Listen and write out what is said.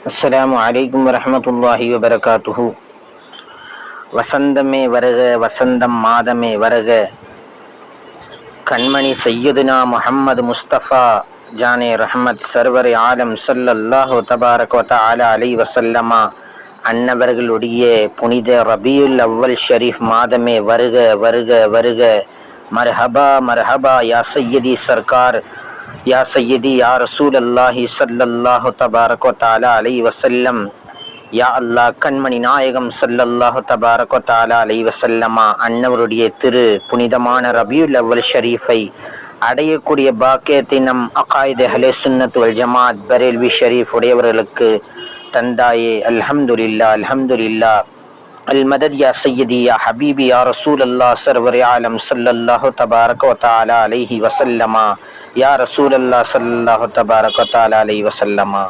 அஸ்ஸலாமு அலைக்கும் வரஹ்மத்துல்லாஹி வபரகாத்துஹு. வசந்தமே வருக, வசந்தம் மாதமே வருக, கண்மணி சையதுனா முஹம்மது முஸ்தபா ஜானே ரஹ்மத் சர்வரே ஆலம் ஸல்லல்லாஹு தபாரக வ தஆலா அலைஹி வஸல்லமா அன்னவர்களுடைய புனித ரபியுல் அவ்வல் ஷரீஃப் மாதமே வருக வருக வருக. மர்ஹபா மர்ஹபா யா சையதி சர்க்கார், யா சையதி யா ரசூல் அல்லாஹி ஸல்லல்லாஹு தபாரக வ தஆலா அலைஹி வஸல்லம். யா அல்லாஹ், கண்மணி நாயகம் ஸல்லல்லாஹு தபாரக வ தஆலா அலைஹி வஸல்லமா அன்னவருடைய திரு புனிதமான ரபியுல் அவ்வல் ஷரீஃபை அடையக்கூடிய பாக்கியத்தை நம் அகாயித் அஹ்லே சுன்னத் வல் ஜமாத் பரேல்வி ஷரீஃப் உடையவர்களுக்கு தந்தாயே. அல்ஹம்துலில்லாஹ் அல்ஹம்துலில்லாஹ். அல் மதத் யா சையதி யா ஹபீபி யா ரசூல் அல்லாஹ் சர்வரே ஆலம் ஸல்லல்லாஹு தபாரக வ தஆலா அலைஹி வஸல்லமா. யா ரசூல் அல்லாஹ் ஸல்லல்லாஹு தபாரக வ தஆலா அலைஹி வஸல்லமா.